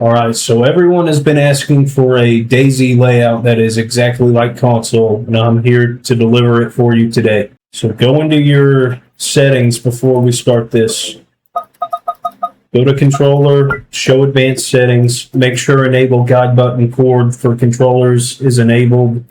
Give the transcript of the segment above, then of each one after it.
All right, so everyone has been asking for a DayZ layout that is exactly like console, and I'm here to deliver it for you today. So go into your settings before we start this. Go to controller, show advanced settings, make sure enable guide button cord for controllers is enabled,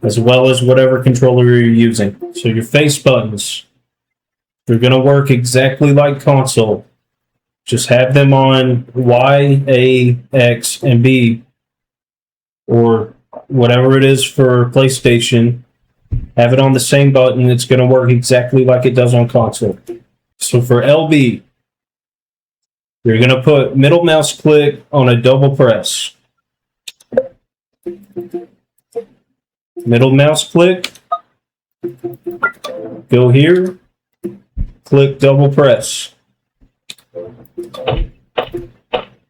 as well as whatever controller you're using. So your face buttons, they're going to work exactly like console. Just have them on Y, A, X, and B, or whatever it is for PlayStation. Have it on the same button. It's going to work exactly like it does on console. So for LB, you're going to put middle mouse click on a double press. Middle mouse click. Go here. Click double press.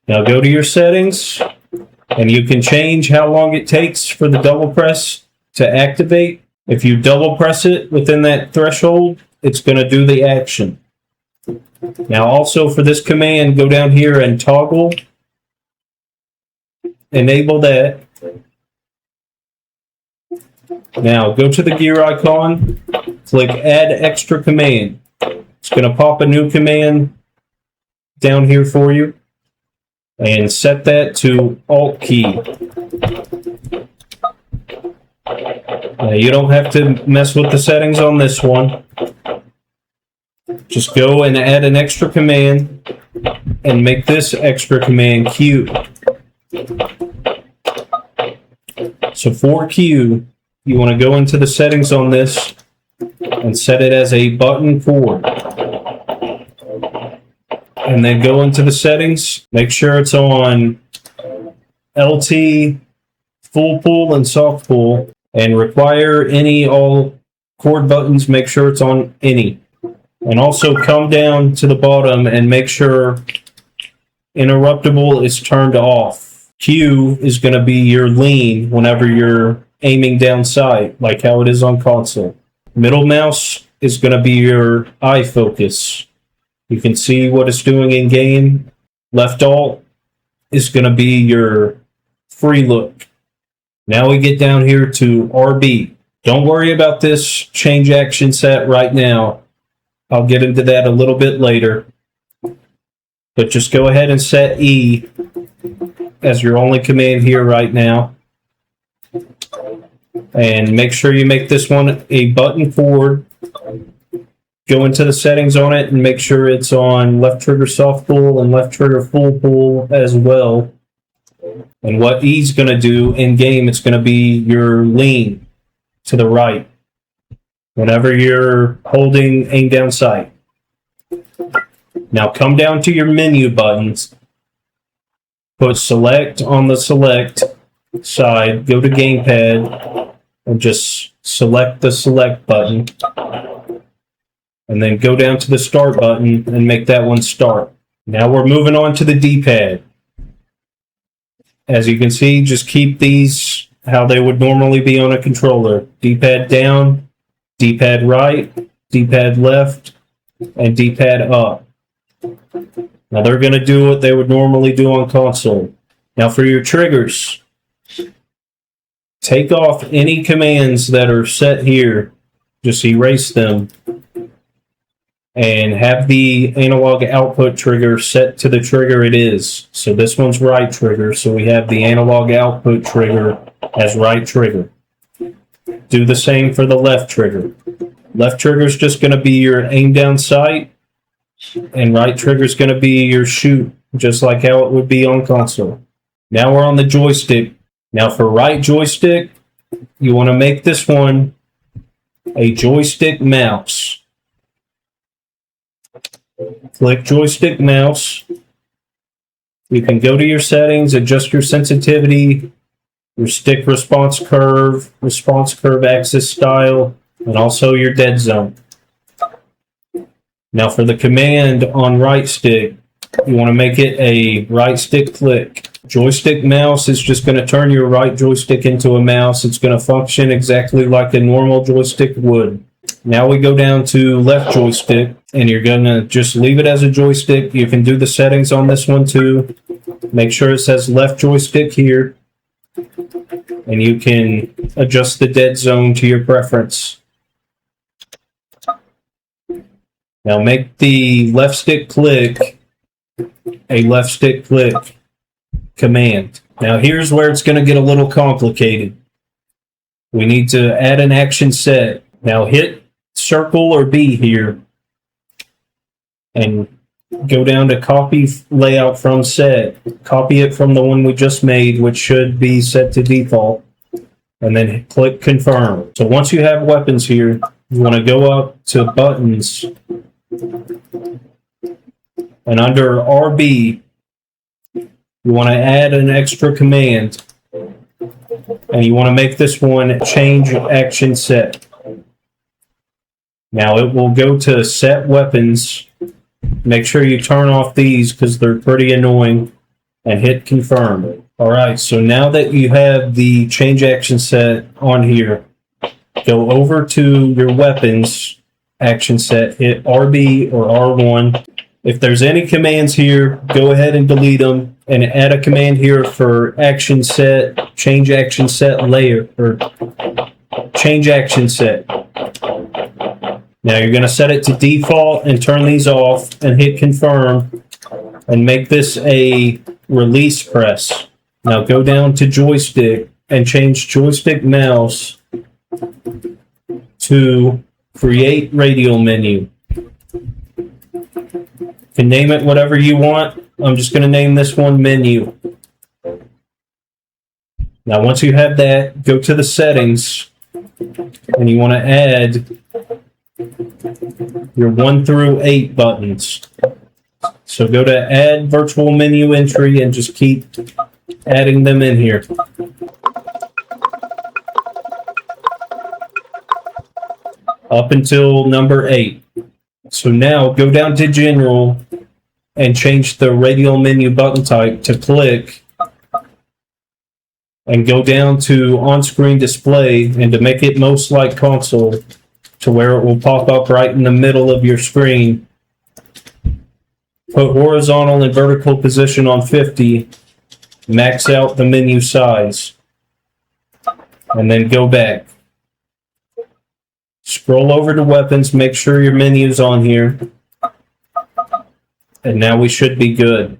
Now go to your settings, and you can change how long it takes for the double press to activate. If you double press it within that threshold, it's going to do the action. Now also for this command, go down here and toggle. Enable that. Now go to the gear icon, click add extra command. It's going to pop a new command down here for you, and set that to Alt key. Now you don't have to mess with the settings on this one. Just go and add an extra command and make this extra command Q. So for Q, you want to go into the settings on this and set it as a button cord. And then go into the settings, make sure it's on LT, full pull, and soft pull, and require any all cord buttons, make sure it's on any. And also come down to the bottom and make sure interruptible is turned off. Q is going to be your lean whenever you're aiming down sight, like how it is on console. Middle mouse is going to be your eye focus. You can see what it's doing in game. Left alt is going to be your free look. Now we get down here to RB. Don't worry about this change action set right now. I'll get into that a little bit later. But just go ahead and set E as your only command here right now. And make sure you make this one a button cord. Go into the settings on it and make sure it's on left trigger soft pull and left trigger full pull as well. And what E's going to do in game, it's going to be your lean to the right whenever you're holding aim down sight. Now come down to your menu buttons. Put select on the select side. Go to gamepad and just select the select button. And then go down to the start button and make that one start. Now we're moving on to the D-pad. As you can see, just keep these how they would normally be on a controller. D-pad down, D-pad right, D-pad left, and D-pad up. Now they're going to do what they would normally do on console. Now for your triggers, take off any commands that are set here. Just erase them. And have the analog output trigger set to the trigger it is. So this one's right trigger, so we have the analog output trigger as right trigger. Do the same for the left trigger. Left trigger is just going to be your aim down sight, and right trigger is going to be your shoot, just like how it would be on console. Now we're on the joystick. Now for right joystick, you want to make this one a joystick mouse. Click joystick mouse. You can go to your settings, adjust your sensitivity, your stick response curve axis style, and also your dead zone. Now for the command on right stick, you want to make it a right stick click. Joystick mouse is just going to turn your right joystick into a mouse. It's going to function exactly like a normal joystick would. Now we go down to left joystick, and you're going to just leave it as a joystick. You can do the settings on this one too. Make sure it says left joystick here, and you can adjust the dead zone to your preference. Now make the left stick click a left stick click command. Now here's where it's going to get a little complicated. We need to add an action set. Now hit circle or B here and go down to copy layout from set. Copy it from the one we just made, which should be set to default, and then click confirm. So once you have weapons here, you want to go up to buttons, and under RB, you want to add an extra command, and you want to make this one change action set. Now it will go to set weapons. Make sure you turn off these because they're pretty annoying, and hit confirm. All right, so now that you have the change action set on here, go over to your weapons action set, hit RB or R1. If there's any commands here, go ahead and delete them and add a command here for action set, change action set layer, or change action set. Now you're going to set it to default and turn these off and hit confirm and make this a release press. Now go down to joystick and change joystick mouse to create radial menu. You can name it whatever you want. I'm just going to name this one menu. Now once you have that, go to the settings and you want to add your 1 through 8 buttons. So go to add virtual menu entry and just keep adding them in here. Up until number 8. So now go down to general and change the radial menu button type to click, and go down to on-screen display, and to make it most like console, to where it will pop up right in the middle of your screen, put horizontal and vertical position on 50, max out the menu size, and then go back. Scroll over to weapons, make sure your menu's on here, and now we should be good.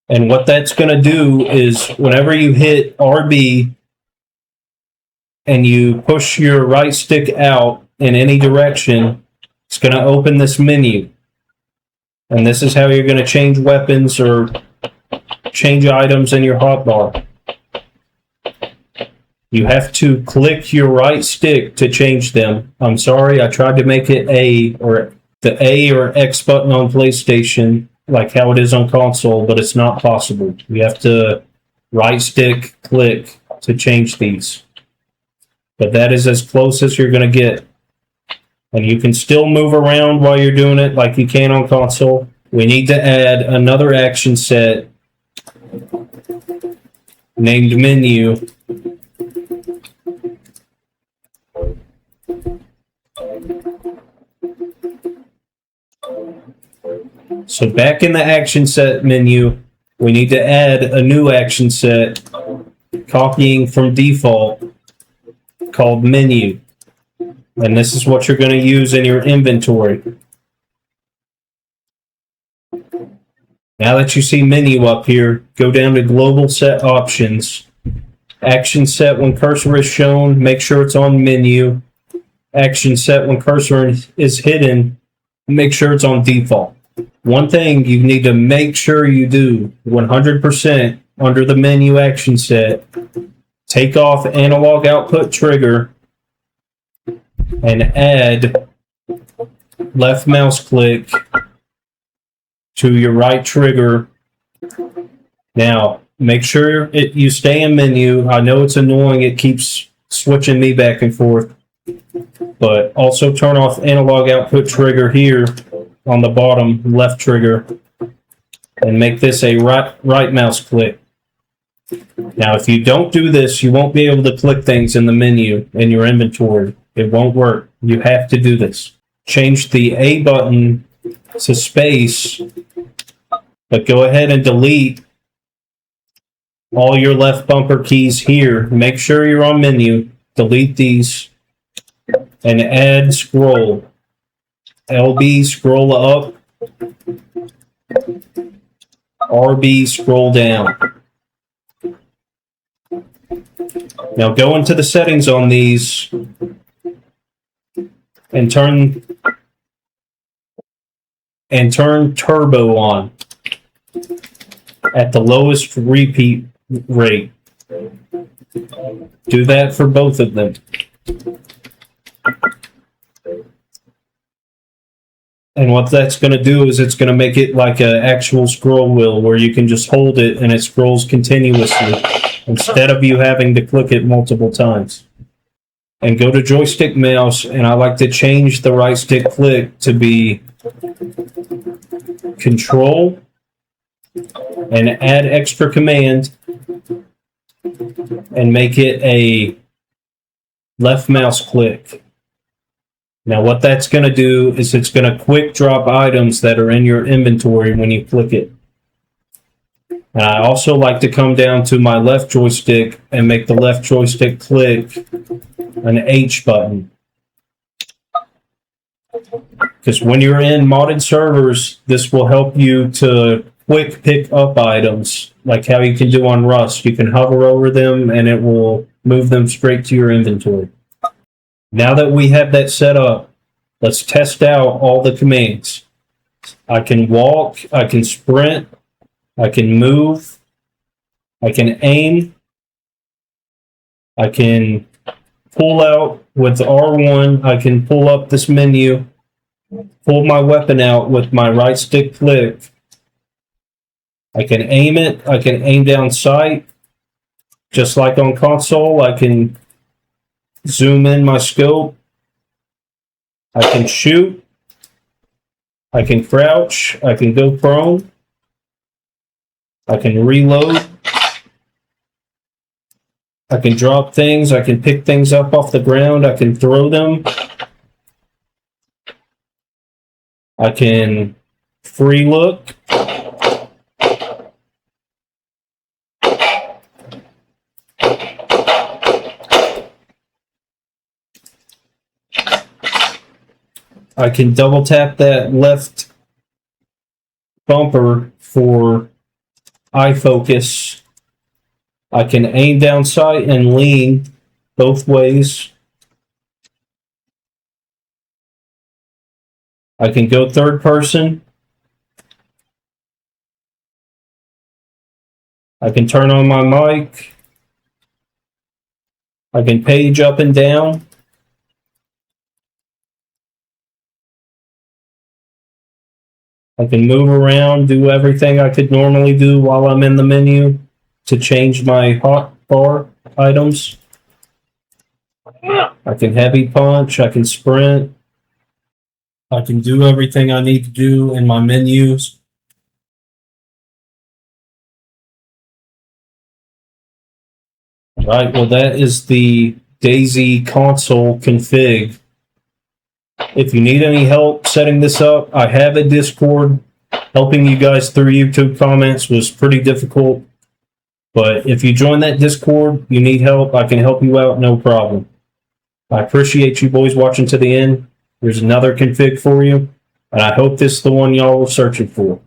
And what that's going to do is whenever you hit RB and you push your right stick out in any direction, it's going to open this menu. And this is how you're going to change weapons or change items in your hotbar. You have to click your right stick to change them. I'm sorry, I tried to make it the A or X button on PlayStation, like how it is on console, but it's not possible. You have to right stick click to change these. But that is as close as you're going to get. And you can still move around while you're doing it like you can on console. We need to add another action set named menu. So back in the action set menu, we need to add a new action set, copying from default, called menu. And this is what you're going to use in your inventory. Now that you see menu up here, go down to global set options. Action set when cursor is shown, make sure it's on menu. Action set when cursor is hidden, make sure it's on default. One thing you need to make sure you do 100% under the menu action set, take off analog output trigger and add left mouse click to your right trigger. Now, make sure you stay in menu. I know it's annoying, it keeps switching me back and forth, but also turn off analog output trigger here on the bottom left trigger and make this a right mouse click. Now, if you don't do this, you won't be able to click things in the menu in your inventory. It won't work. You have to do this. Change the A button to space, but go ahead and delete all your left bumper keys here. Make sure you're on menu. Delete these and add scroll. LB scroll up. RB scroll down. Now go into the settings on these and turn turbo on at the lowest repeat rate. Do that for both of them. And what that's going to do is it's going to make it like an actual scroll wheel where you can just hold it and it scrolls continuously instead of you having to click it multiple times. And go to joystick mouse, and I like to change the right stick click to be control and add extra command and make it a left mouse click. Now what that's going to do is it's going to quick drop items that are in your inventory when you click it. And I also like to come down to my left joystick and make the left joystick click an H button. Because when you're in modded servers, this will help you to quick pick up items, like how you can do on Rust. You can hover over them and it will move them straight to your inventory. Now that we have that set up, let's test out all the commands. I can walk, I can sprint, I can move, I can aim, I can pull out with R1, I can pull up this menu, pull my weapon out with my right stick click. I can aim it, I can aim down sight. Just like on console, I can zoom in my scope. I can shoot. I can crouch. I can go prone. I can reload. I can drop things. I can pick things up off the ground. I can throw them. I can free look. I can double tap that left bumper for eye focus. I can aim down sight and lean both ways. I can go third person. I can turn on my mic. I can page up and down. I can move around, do everything I could normally do while I'm in the menu to change my hotbar items. I can heavy punch, I can sprint. I can do everything I need to do in my menus. All right, well, that is the DayZ console config. If you need any help setting this up, I have a Discord. Helping you guys through YouTube comments was pretty difficult. But if you join that Discord, you need help, I can help you out, no problem. I appreciate you boys watching to the end. There's another config for you, and I hope this is the one y'all were searching for.